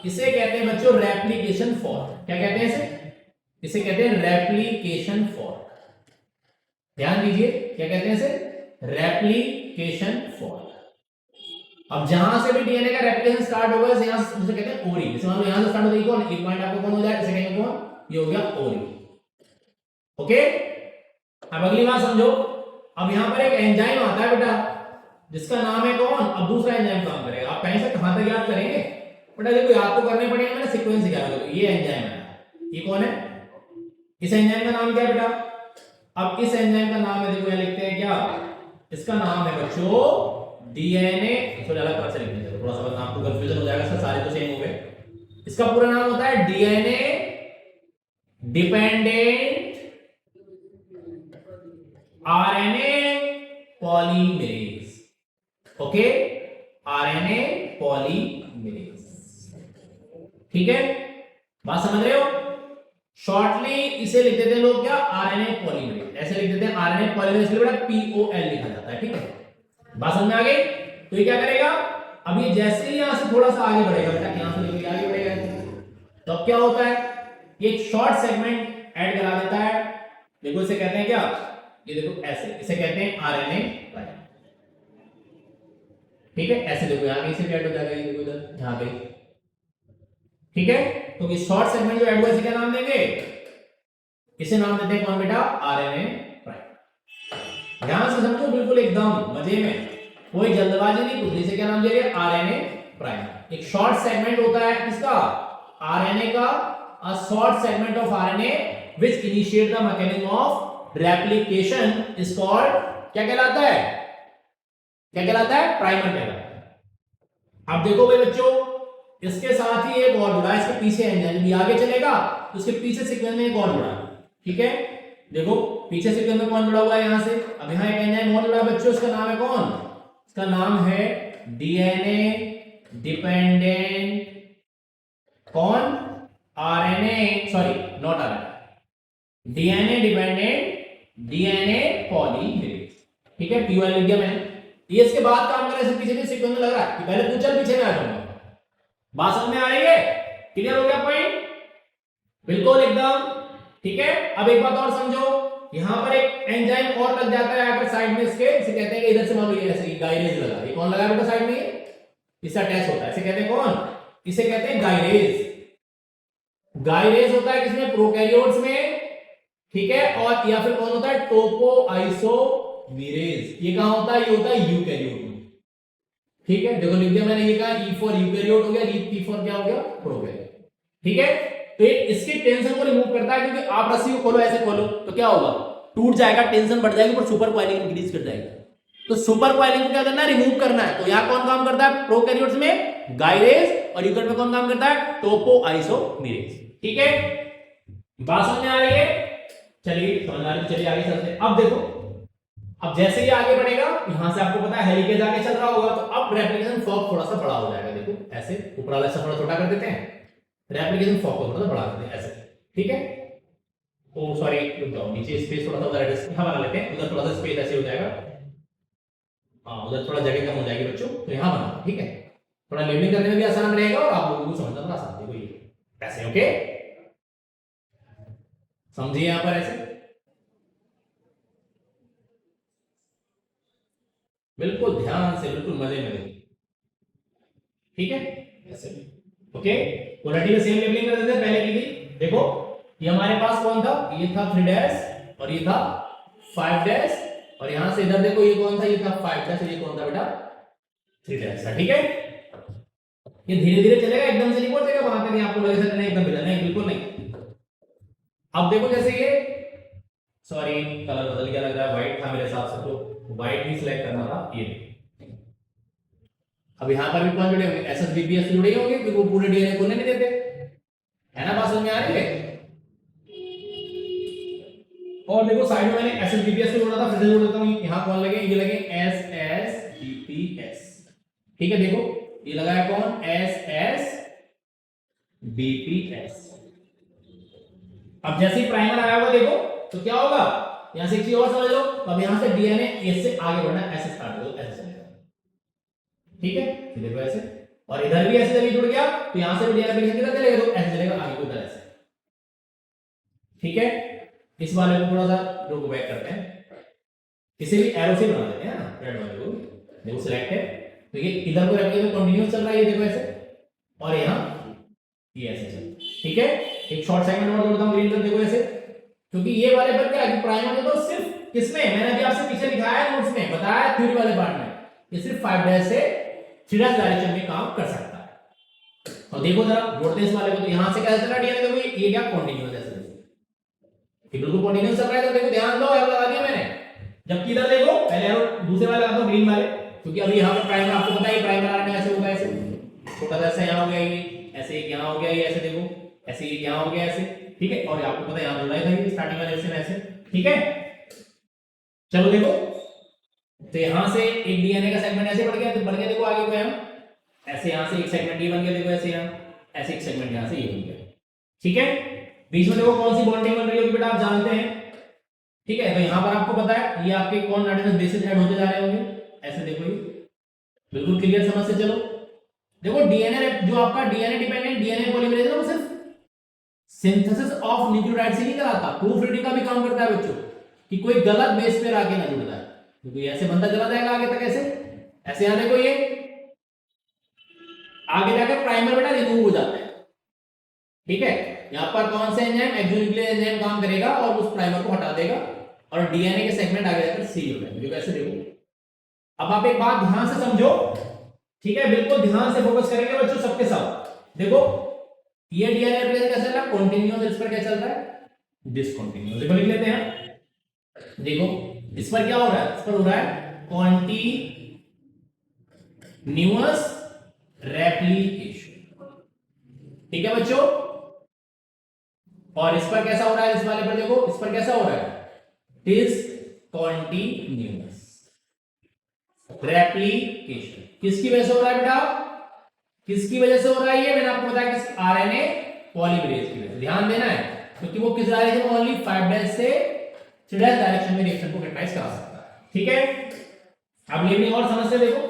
इसे कहते हैं बच्चों रेप्लिकेशन फॉर्क। क्या कहते हैं इसे? इसे कहते हैं रेप्लिकेशन फॉर्क। ध्यान दीजिए, क्या कहते हैं इसे? Replication fork. अब जहां से भी डीएनए का रेप्लिकेशन स्टार्ट होगा इसे यहां से कहते हैं ओरी। जैसे मान लो यहां से स्टार्ट होता है कौन? एक पॉइंट आपको कौन हो जाए? इसे कहेंगे कौन? ये हो गया ओरी। ओके, अब अगली बात समझो। अब यहां पर एक एंजाइम आता है बेटा जिसका नाम है कौन? अब दूसरा एंजाइम काम करेगा। आप कहीं से कहां तक याद करेंगे बेटा? देखो याद तो करने पड़ेगा, मैंने सीक्वेंस दिखाया। देखो ये एंजाइम है, ये कौन है? इस एंजाइम का नाम क्या है बेटा? अब इस एंजाइम का नाम है, देखो यहां लिखते हैं क्या? इसका नाम है बच्चों डीएनए। थोड़ा अलग तरह से लिखने चलो, थोड़ा सा आपको कंफ्यूजन हो जाएगा, सर सारे तो सेम हो गए। इसका पूरा नाम होता है DNA dependent RNA polymerase. Okay, RNA polymerase. ठीक है, बात समझ रहे हो? शॉर्टली इसे लिख देते हैं लोग क्या, आरएनए पॉलीमरेज, ऐसे लिख देते हैं आरएनए पॉलीमरेज, इसलिए बेटा पीओएल लिखा जाता है। ठीक है, बात समझ में आ गई? तो ये क्या करेगा, अभी जैसे ही यहां से थोड़ा सा आगे बढ़ेगा बेटा, यहां से लेकर आगे बढ़ेगा, तो अब क्या होता है, ये एक शॉर्ट सेगमेंट ऐड करा देता है। देखो इसे कहते हैं क्या, ये देखो ऐसे, इसे कहते हैं आरएनए प्राइम। ठीक है, ऐसे देखो यहां से भी ऐड हो जाएगा, ये देखो इधर यहां पे। ठीक है, तो ये शॉर्ट सेगमेंट जो ऐड हुआ इसे क्या नाम देंगे, इसे नाम देते हैं कौन बेटा, आरएनए प्राइम। ध्यान से समझो, बिल्कुल एकदम मजे में, कोई जल्दबाजी नहीं, कुछ इसे क्या नाम देंगे, आरएनए प्राइम। एक शॉर्ट सेगमेंट होता है किसका, आरएनए का, a short segment of RNA which initiate the mechanism of replication is called, क्या कहलाता है, क्या कहलाता है, प्राइमर कहलाता है। अब देखो भाई बच्चों, इसके साथ ही एक और जुड़ा है, इसके पीछे एंजाइम भी आगे चलेगा तो उसके पीछे सीक्वेंस में एक और जुड़ा है। ठीक है, देखो पीछे सीक्वेंस में कौन जुड़ा हुआ है यहां से, अब यहां एक एंजाइम और जुड़ा है बच्चों, उसका नाम है कौन, इसका नाम है डीएनए डिपेंडेंट कौन, RNA, sorry not RNA, DNA dependent DNA polymerase. ठीक है, पीओएल लिख दिया मैंने। ये इसके बाद काम कर रहा है, पीछे भी सीक्वेंस में लग रहा है कि पहले तू चल, पीछे में आ जाऊंगा। बात समझ में आ रही है, क्लियर हो गया पॉइंट, बिल्कुल एकदम। ठीक है, अब एक बात और समझो, यहां पर एक एंजाइम और लग जाता है अगर साइड में इसके, इसे कहते हैं कि इधर से मान लो ये ऐसे गायरेज लगा, ये कौन लगा है बेटा साइड में, इससे अटैच होता है, इसे कहते हैं कौन, इसे कहते हैं गायरेज। गायरेज होता है किसमें, प्रोकैरियोट्स में। ठीक है, और या फिर कौन होता है, टोपो आइसोमेरेज, ये कहां होता है, ये होता है यूकैरियोट में। ठीक है, देखो लिख दिया मैंने, ये कहा ई फॉर यूकैरियोट हो गया, ई फॉर क्या हो गया, प्रोकैरियोट। ठीक है, तो ये इसकी टेंशन को रिमूव करता है, क्योंकि आप रस्सी को खोलो, ऐसे खोलो तो क्या होगा, टूट जाएगा, टेंशन बढ़ जाएगी, पर सुपर कॉइलिंग इंक्रीज कर जाएगी। तो सुपर कॉइलिंग को क्या करना है, रिमूव करना है। तो यहां कौन काम करता है, प्रोकैरियोट्स में गायरेज, और यूकैरियोट में कौन काम करता है, टोपो आइसोमेरेज। ठीक है, बात समझ में आ रही है, चलिए समझ आ रही है, चलिए आगे चलते हैं। अब देखो, अब जैसे ही आगे बढ़ेगा, यहां से आपको पता है हेलिकेज आगे चल रहा होगा, तो अब रेप्लिकेशन फॉर्क थोड़ा सा बड़ा हो जाएगा। देखो ऐसे ऊपर वाला हिस्सा थोड़ा छोटा कर देते हैं, रेप्लिकेशन फॉर्क को थोड़ा सा बढ़ा देते हैं ऐसे। ठीक है, ओ सॉरी रुक जाओ, नीचे स्पेस थोड़ा सा उधर एडजस्ट यहां बना लेते हैं, उधर थोड़ा सा स्पेस ऐसे हो जाएगा, हां उधर थोड़ा जगह कम हो जाएगी बच्चों, तो यहां बना। ठीक है, थोड़ा लेबलिंग करने में भी आसान रहेगा और आप लोगों को समझना थोड़ा आसान है। देखो ये ऐसे, ओके समझिए यहां पर ऐसे, बिल्कुल ध्यान से, बिल्कुल मजे में देखिए। ठीक है, ऐसे ओके, क्वालिटी में सेम लेबलिंग कर देते हैं पहले की भी। देखो ये हमारे पास कौन था, ये था 3 डैश और ये था 5 डैश, और यहां से इधर देखो ये कौन था, ये था 5 डैश और ये कौन था बेटा 3 डैश था। ठीक है, ये धीरे धीरे चलेगा, एकदम से नहीं पहुंच जाएगा वहां तक, आपको लगेगा नहीं एकदम मिला, नहीं बिल्कुल नहीं। अब देखो जैसे ये, सॉरी कलर बदल गया, लग रहा है व्हाइट था मेरे हिसाब से, तो व्हाइट ही सिलेक्ट करना था। ये अब यहां पर भी कौन जुड़े होंगे, एसएसबीपीएस जुड़े होंगे, क्योंकि वो पूरे डीएनए को नहीं देते, है ना, बात समझ में आ रही है। और देखो साइड में मैंने एसएसबीपीएस को जोड़ा था, फिर से जोड़ देता हूं, यहां कौन लगे, ये लगे एसएसबीपीएस। ठीक है, देखो ये लगा है कौन, एसएसबीपीएस। अब जैसे ही प्राइमर आया होगा देखो, तो क्या होगा, यहां से एक चीज और समझ लो, अब यहां से डीएनए एस से आगे बढ़ना, ऐसे स्टार्ट हो, ऐसे चलेगा। ठीक है, तो देखो ऐसे, और इधर भी ऐसे जब जुड़ गया तो यहां से भी डीएनए किधर चलेगा, तो ऐसे चलेगा आगे को, इधर ऐसे। ठीक है, इस वाले को थोड़ा सा रुक बैक करते हैं, इसे भी एरो से बना देते हैं ना, रेड वाले को देखो सिलेक्ट है, तो ये इधर को रेप्लिकेशन कंटीन्यूअस चल रहा है, ये देखो ऐसे, और यहां ये ऐसे चल। ठीक है, एक शॉर्ट सेगमेंट और जोड़ता हूं ग्रीन कलर, देखो ऐसे, क्योंकि ये वाले पर क्या है, प्राइमर में तो सिर्फ किसमें, मैंने अभी आपसे पीछे लिखाया है नोट्स में, बताया थ्योरी वाले पार्ट में, ये सिर्फ 5 डैश से 3 डैश डायरेक्शन में काम कर सकता है। और देखो जरा जोड़ते हैं इस वाले को, तो यहां से कैसे चल रहा है डीएनए, देखो ये क्या कंटीन्यूअस है, ये बिल्कुल कंटीन्यूअस चल रहा है। तो देखो ध्यान दो, एरो लगा दिया मैंने, जबकि इधर देखो पहले एरो दूसरे वाले लगा दो, ग्रीन वाले, क्योंकि अभी यहां पर प्राइमर आपको पता है, प्राइमर आने में ऐसे होगा, ऐसे छोटा सा ऐसे यहां हो गया, ये ऐसे एक यहां हो गया, ये ऐसे देखो ऐसे एक यहां हो गया ऐसे। ठीक है, और आपको पता है यहां जुड़ा था ये स्टार्टिंग वाले से ऐसे। ठीक है, चलो देखो तो यहां से एक डीएनए का सेगमेंट ऐसे बढ़ गया, तो बढ़ गया, देखो आगे गए हम ऐसे, यहां से एक सेगमेंट ये बन गया, देखो ऐसे, यहां ऐसे एक सेगमेंट यहां से ये बन गया, ठीक है। बीच में देखो कौन सी बॉन्डिंग बन रही होगी बेटा, आप जानते हैं, ठीक है। तो यहां पर आपको पता है ये आपके कौन नाइट्रोजन बेसिस ऐड होते जा रहे होंगे, ऐसे देखो ये बिल्कुल क्लियर समझ से चलो। देखो डीएनए जो आपका डीएनए डिपेंडेंट डीएनए पॉलीमरेज है, वो सिर्फ सिंथेसिस ऑफ न्यूक्लियोटाइड से नहीं कराता, प्रूफ रीडिंग का भी काम करता है बच्चों, कि कोई गलत बेस पे आके ना जुड़ जाए, क्योंकि ऐसे बनता चला जाएगा आगे तक, ऐसे ऐसे यहां देखो ये आगे जाकर प्राइमर बेटा रिमूव हो जाता है, ठीक है। यहां पर कौन से एंजाइम, एक्सोन्यूक्लियर एंजाइम काम करेगा और उस प्राइमर को हटा देगा और डीएनए के सेगमेंट आगे जाकर सील हो जाएंगे, देखो ऐसे देखो। अब आप एक बात ध्यान से समझो, ठीक है, बिल्कुल ध्यान से फोकस करेंगे बच्चों सबके साथ। देखो ये डीएनए रेप्लिकेशन कैसे चल रहा है, कंटीन्यूअस, इस पर क्या चल रहा है, डिसकंटीन्यूअस। देखो लिख लेते हैं, देखो इस पर क्या हो रहा है, इस पर हो रहा है कॉन्टिन्यूअस रेप्लिकेशन, ठीक है बच्चों। और इस पर कैसा हो रहा है, इस वाले पर देखो, इस पर कैसा हो रहा है, डिसकंटीन्यूअस रेप्लिकेशन। किसकी वजह से हो रहा है बेटा, किसकी वजह से हो रहा है ये, मैंने आपको बताया किस आरएनए पॉलीमरेज की वजह से, ध्यान देना है, क्योंकि वो किस डायरेक्शन में, ओनली 5' से 3' डायरेक्शन में रिएक्शन को कैटालाइज करा सकता है, ठीक है। अब ये भी और समझ से देखो,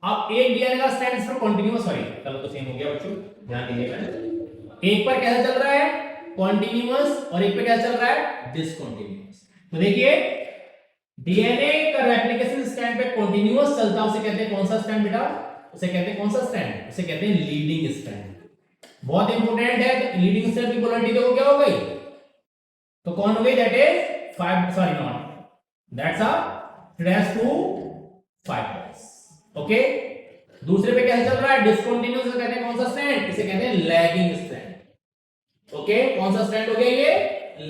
अब एक डीएनए का स्ट्रैंड इस पर कंटीन्यूअस, सॉरी चलो तो सेम हो गया बच्चों, ध्यान दीजिएगा, एक पर कैसा चल रहा है कंटीन्यूअस और एक पे कैसा चल रहा है डिसकंटीन्यूअस। तो देखिए डीएनए का रेप्लिकेशन स्ट्रैंड पे कंटीन्यूअस चलता है, उसे कहते हैं कौन सा स्ट्रैंड बेटा, उसे कहते हैं कौन सा स्ट्रैंड, उसे कहते हैं लीडिंग स्ट्रैंड, बहुत इंपॉर्टेंट है। लीडिंग स्ट्रैंड की पोलैरिटी देखो क्या हो गई, तो कौन हो गई, that is 5, sorry not, that's a 3s2 5', okay. दूसरे पे कैसे चल रहा है डिसकंटीन्यूअस, इसे कहते हैं कौन सा स्ट्रैंड, इसे कहते हैं लैगिंग स्ट्रैंड, ओके। कौन सा स्ट्रैंड हो गया, ये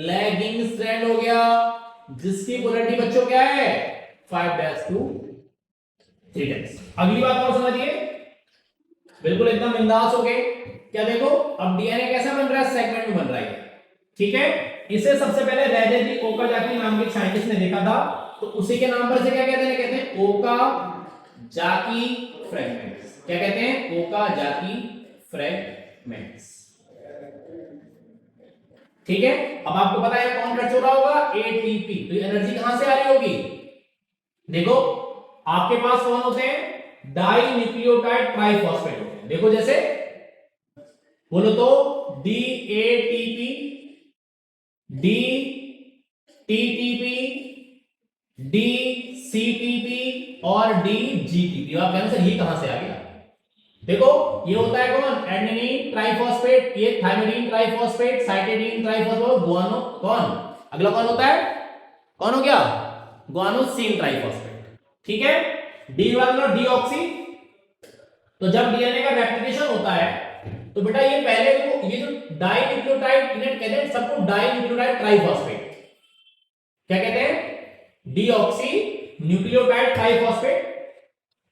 लैगिंग स्ट्रैंड हो गया, जिसकी पोलैरिटी बच्चों क्या है 5'2 3'। अगली बात और समझिए, बिल्कुल एकदम बिंदास हो गए, क्या देखो अब डीएनए कैसा बन रहा है, सेगमेंट में बन रहा है, ठीक है। इसे सबसे पहले रैजेजी ओकाजाकी नाम के साइंटिस्ट ने देखा था, तो उसी के नाम पर से क्या कहते हैं, कहते हैं ओकाजाकी फ्रैगमेंट्स, क्या कहते हैं, ओकाजाकी फ्रैगमेंट्स, ठीक है। अब आपको पता है कौन कट हो रहा होगा, एटीपी, तो एनर्जी कहां से आ रही होगी, देखो आपके पास कौन होते हैं, डाई न्यूक्लियोटाइड ट्राइफॉस्फेट होते हैं, देखो जैसे बोलो तो डीएटीपी, डीटीटीपी, डीसीटीपी और डीजीटीपी। आप कहना सर ये कहां से आ गया, देखो ये होता है कौन, एडेनिन ट्राइफॉस्फेट, ये थायमिडीन ट्राइफॉस्फेट, साइटिडीन ट्राइफॉस्फेट, गुआनो, कौन अगला कौन होता है, कौन हो गया, गुआनोसिन ट्राइफॉस्फेट, ठीक है। डी वाला डीऑक्सी, तो जब डीएनए का रेप्लिकेशन होता है तो बेटा ये पहले तो ये जो डाई न्यूक्लियोटाइड इन्हें कहते हैं सबको डाई न्यूक्लियोटाइड ट्राइफॉस्फेट, क्या कहते हैं, डीऑक्सी न्यूक्लियोटाइड ट्राइफॉस्फेट,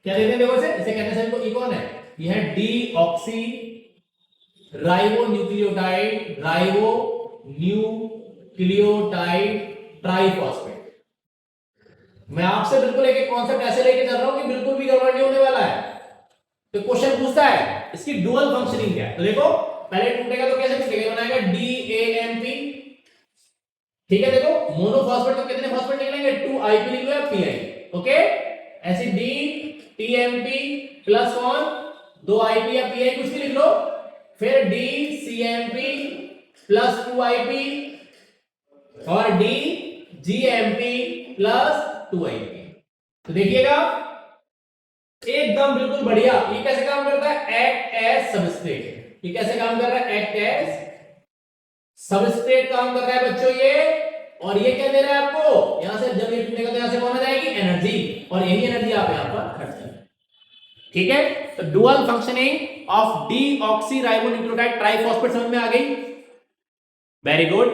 क्या देते हैं, देखो इसे कहते हैं सर, ये कौन है, ये है deoxy ribo nucleotide, ribo nucleotide triphosphate. मैं आपसे बिल्कुल एक कॉन्सेप्ट ऐसे लेके चल रहा हूं कि बिल्कुल भी गड़बड़ नहीं होने वाला है। तो क्वेश्चन पूछता है इसकी डुअल फंक्शनिंग क्या है, तो देखो पहले टूटेगा तो कैसे टूटेगा, बनाएगा DAMP, ठीक है। देखो मोनोफॉस्फेट तो कितने फॉस्फेट निकलेंगे, 2IP लिख लो या PI, ओके। ऐसे DTMP प्लस कौन 2IP या PI कुछ भी लिख लो, फिर DCMP प्लस 2IP और DGMP प्लस 2IP। तो देखिएगा एकदम बिल्कुल बढ़िया, ये कैसे काम करता है, एक्ट एज सबस्ट्रेट, ये कैसे काम कर रहा है, एक्ट एज सबस्ट्रेट काम कर रहा है बच्चों ये, और ये क्या दे रहा है आपको, यहां से जब ये टूटेगा तो यहां से कौन आ जाएगी, एनर्जी, और यही एनर्जी आप यहां पर खर्च करें, ठीक है। तो dual functioning of deoxyribonucleotide triphosphate समझ में आ गई, वेरी गुड।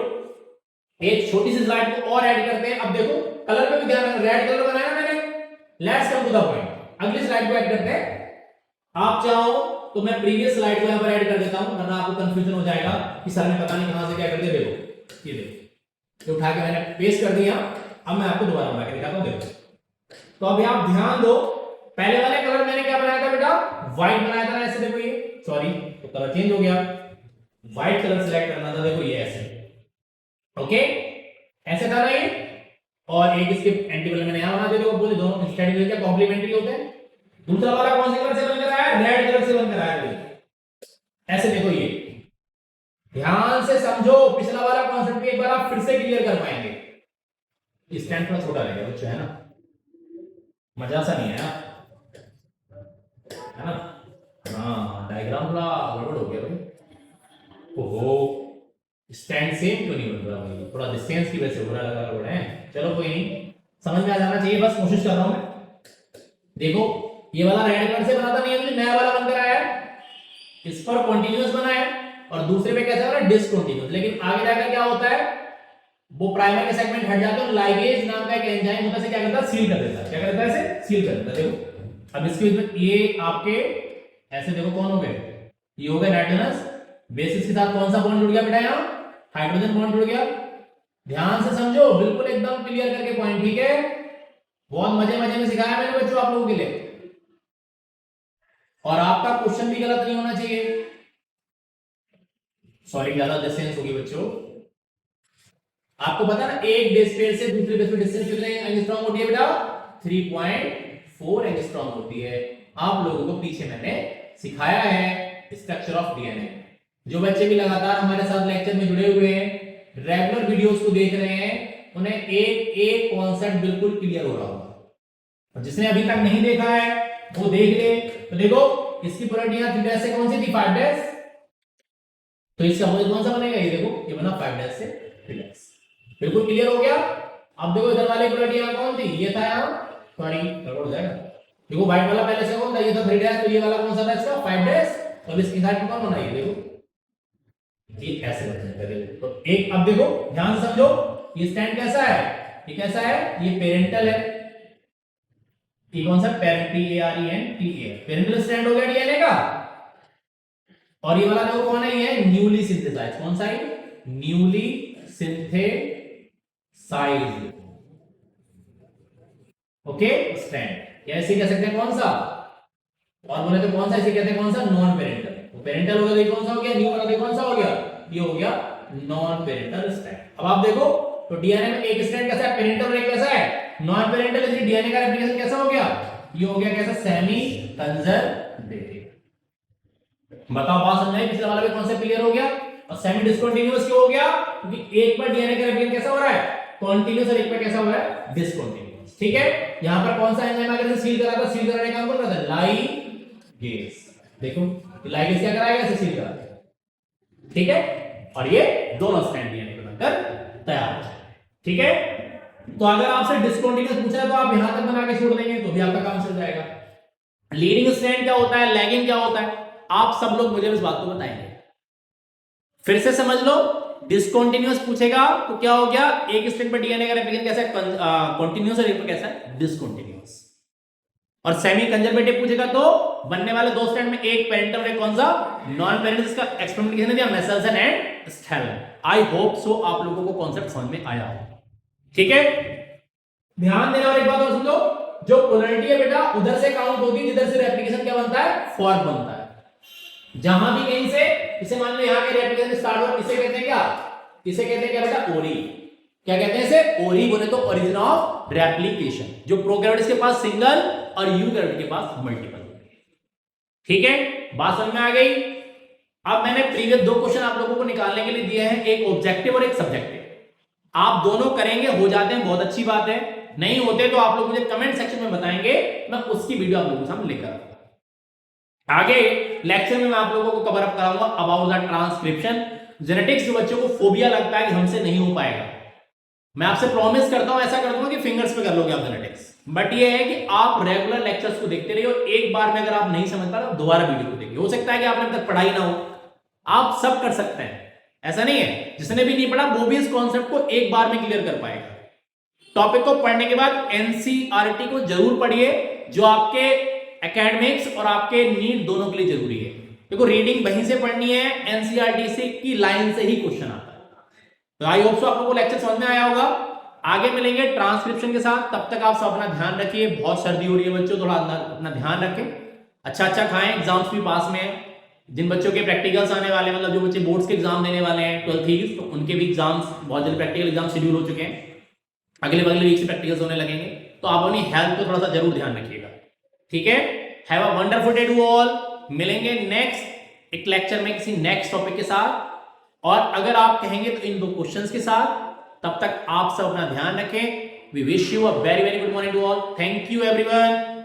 एक छोटी सी स्लाइड को और ऐड करते हैं, अब देखो कलर पे भी ध्यान रखना, रेड कलर बनाया मैंने, let's come to the point, अगली स्लाइड को ऐड करते हैं। आप चाहो तो मैं प्रीवियस स्लाइड को यहां पर ऐड कर देता हूं, वरना आपको कंफ्यूजन हो जाएगा कि सर ने पता नहीं कहां से क्या कर दिया, देखो ये देखो, ये उठा के मैंने पेस्ट कर दिया, अब मैं आपको दोबारा बना के दिखाता हूं, देखो तो अभी आप ध्यान दो, पहले वाले कलर मैंने क्या बनाया था बेटा, व्हाइट बनाया था ना, ऐसे देखो ये, सॉरी तो कलर चेंज हो गया, व्हाइट कलर सिलेक्ट करना था, देखो ये ऐसे, ओके ऐसे था ना ये, और एक इसके एंटीबल मैंने यहां बना दिया, देखो बोले दोनों स्टैटिक क्या कॉम्प्लीमेंट्री होते हैं। दूसरा वाला कौन से कलर से बनकर आया, रेड कलर से बनकर आया, ऐसे देखो ये, ध्यान से समझो, पिछला वाला कॉन्सेप्ट भी एक बार आप फिर से क्लियर कर पाएंगे। स्टैंड थोड़ा छोटा रहेगा बच्चों, है ना, मजा सा नहीं है ना, हाँ डायग्राम थोड़ा गड़बड़ हो गया भाई, ओहो स्टैंड सेम क्यों नहीं बन रहा भाई, थोड़ा डिस्टेंस की वजह से हो रहा लगा गड़बड़ है, चलो कोई नहीं, समझ में आ जाना चाहिए, बस कोशिश कर रहा हूं मैं। देखो ये वाला रेड कलर से बना था, नहीं है नया वाला बनकर आया, इस पर कॉन्टिन्यूअस बना है, और दूसरे पे कैसा हो रहा है, डिसकंटीन्यूअस। लेकिन आगे जाकर क्या होता है, वो प्राइमर के सेगमेंट हट जाते हैं, लाइगेज नाम का एक एंजाइम होता है, क्या करता है, सील कर देता है, क्या करता है, ऐसे सील कर देता है। देखो अब इसके बीच में ये आपके ऐसे देखो कौन हो गए, ये हो गए नाइट्रोजनस बेसिस के साथ कौन सा बॉन्ड जुड़ गया बेटा, यहां हाइड्रोजन बॉन्ड जुड़ गया। ध्यान से समझो, बिल्कुल एकदम क्लियर करके पॉइंट, ठीक है, बहुत मजे मजे में सिखाया मैंने बच्चों आप लोगों के लिए, और आपका क्वेश्चन भी गलत नहीं होना चाहिए, सॉरी ज्यादा डिस्टेंस होगी बच्चों, आपको पता ना एक बेस पेयर से दूसरे बेस पे डिस्टेंस कितने एंगस्ट्रॉम होती है बेटा, 3.4 एंगस्ट्रॉम होती है। आप लोगों को पीछे मैंने सिखाया है स्ट्रक्चर ऑफ डीएनए, जो बच्चे भी लगातार हमारे साथ लेक्चर में जुड़े हुए हैं, रेगुलर वीडियोस को देख रहे हैं, उन्हें एक एक कॉन्सेप्ट बिल्कुल क्लियर हो रहा होगा, और जिसने अभी तक नहीं देखा है वो देख ले। तो देखो इसकी प्रॉपर्टियां 3 से कौन सी थी, 5 तो इसका अपोजिट कौन सा बनेगा, ये देखो ये बना 5 से 3, बिल्कुल क्लियर हो गया। अब देखो इधर वाली प्रॉपर्टी यहां कौन थी, ये था यहां, सॉरी गड़बड़ हो जाएगा, देखो व्हाइट वाला पहले से कौन था, ये था 3 तो ये वाला कौन सा था इसका 5, अब इसके साथ कौन बना, ये देखो ये ऐसे बनता है। तो एक अब देखो ध्यान से समझो, ये स्टैंड कैसा है, ये कैसा है, ये पेरेंटल है, ये कौन सा पेरेंटिएरेंटिए पेरेंटल स्टैंड हो गया डीएनए का, और ये वाला देखो कौन है, ये है न्यूली सिंथेसाइज, कौन सा है, न्यूली सिंथेसाइज, ओके स्टैंड, या ऐसे कह सकते हैं कौन सा, और बोले तो कौन सा इसे कहते हैं कौन सा, नॉन पेरेंटल, तो पेरेंटल हो गया, कौन सा हो गया, न्यू वाला कौन सा हो गया, ये हो गया नॉन पेरेंटल स्टैंड। अब आप देखो तो डीएनए में एक स्टैंड कैसा है, पेरेंटल, और एक कैसा है नॉन पेरेंटल, इसलिए डीएनए का रेप्लिकेशन कैसा हो गया, ये हो गया कैसा, सेमी कंजर्वेटिव। बताओ बात समझ में, पिछला वाला भी कॉन्सेप्ट क्लियर हो गया, और सेमी डिसकंटीन्यूअस क्यों हो गया, क्योंकि एक पर डीएनए का रेप्लिकेशन कैसा हो रहा है, कंटीन्यूअस, और एक पर कैसा हो रहा है, डिसकंटीन्यूअस, ठीक है। यहां पर कौन सा एंजाइम आकर सील करा था, सील कराने का काम कौन करता है, लाइगेज, देखो लाइगेज क्या कराएगा, इसे सील कराएगा, ठीक है, और ये दोनों स्टैंड डीएनए के बनकर तैयार हो जाए, ठीक है। तो अगर आपसे डिसकंटीन्यूअस पूछा है तो आप यहां तक बना के छोड़ देंगे तो भी आपका काम चल जाएगा। लीडिंग स्ट्रैंड क्या होता है, लैगिंग क्या होता है, आप सब लोग मुझे इस बात को बताएंगे, फिर से समझ लो। डिसकंटीन्यूअस पूछेगा तो क्या हो गया, एक स्ट्रैंड पर डीएनए का रेप्लिकेशन कैसा है, कंटीन्यूअस, और एक पर कैसा है, डिसकंटीन्यूअस। और सेमी कंजर्वेटिव पूछेगा तो बनने वाले दो स्ट्रैंड में एक पेरेंटल और एक कौन सा, नॉन पेरेंटल। इसका एक्सपेरिमेंट किसने दिया, Meselson and Stalin. I hope so आप लोगों को कॉन्सेप्ट समझ में आया हो, ठीक है। ध्यान देना, और एक बात और समझो, जो पोलैरिटी है बेटा उधर से काउंट होती है जिधर से रेप्लिकेशन क्या बनता है, फॉर्क बनता है। जहां भी कहीं से, इसे मान लो यहां के रेप्लिकेशन स्टार्ट हुआ, इसे कहते हैं क्या, इसे कहते हैं क्या बेटा, ओरी। क्या कहते हैं इसे, ओरी बोले तो ओरिजिन ऑफ रेप्लिकेशन, जो प्रोकैरियोट्स के पास सिंगल और यूकैरियोट के पास मल्टीपल, ठीक है, बात समझ में आ गई। अब मैंने प्रीवियस 2 क्वेश्चन आप लोगों को निकालने के लिए दिए हैं, एक ऑब्जेक्टिव और एक सब्जेक्टिव। आप दोनों करेंगे, हो जाते हैं बहुत अच्छी बात है, नहीं होते तो आप लोग मुझे कमेंट सेक्शन में बताएंगे, मैं उसकी वीडियो आप लोगों के सामने लेकर आऊंगा। आगे लेक्चर में मैं आप लोगों को कवर अप कराऊंगा अबाउट द ट्रांसक्रिप्शन। जेनेटिक्स जो बच्चों को फोबिया लगता है कि हमसे नहीं हो पाएगा, मैं आपसे प्रॉमिस करता हूं, ऐसा कर दूंगा कि फिंगर्स पे कर लोगे आप जेनेटिक्स। बट ये है कि आप रेगुलर लेक्चर्स को देखते रहिए, और एक बार में अगर आप नहीं समझ पा तो दोबारा वीडियो को देखिए। हो सकता है कि आपने अब तक पढ़ाई ना हो, आप सब कर सकते हैं, ऐसा नहीं है, जिसने भी नहीं पढ़ा वो भी इस कॉन्सेप्ट को एक बार में क्लियर कर पाएगा। टॉपिक को पढ़ने के बाद एनसीईआरटी को जरूर पढ़िए, जो आपके एकेडमिक्स और आपके नीट दोनों के लिए जरूरी है। देखो रीडिंग वहीं से पढ़नी है, एनसीईआरटी से की लाइन से ही क्वेश्चन आता है। तो आई होप सो आप लोगों को लेक्चर समझ में आया होगा। आगे मिलेंगे ट्रांसक्रिप्शन के साथ, तब तक आप सब अपना ध्यान रखिए। बहुत सर्दी हो रही है बच्चों, थोड़ा अपना ध्यान रखें, अच्छा अच्छा खाएं, एग्जाम्स भी पास में है। जिन बच्चों के प्रैक्टिकल्स आने वाले हैं, मतलब जो बच्चे बोर्ड्स के एग्जाम देने वाले हैं 12th तो उनके भी एग्जाम्स बहुत जल्द प्रैक्टिकल एग्जाम शेड्यूल हो चुके हैं, अगले वीक से प्रैक्टिकल्स होने लगेंगे। तो आप अपनी हेल्थ को थोड़ा सा जरूर ध्यान रखिएगा, ठीक है। Have a wonderful day to all. मिलेंगे नेक्स्ट एक लेक्चर में किसी नेक्स्ट टॉपिक के साथ, और अगर आप कहेंगे तो इन 2 क्वेश्चंस के साथ। तब तक आप सब अपना ध्यान रखें। We wish you a very very good morning to all. Thank you everyone.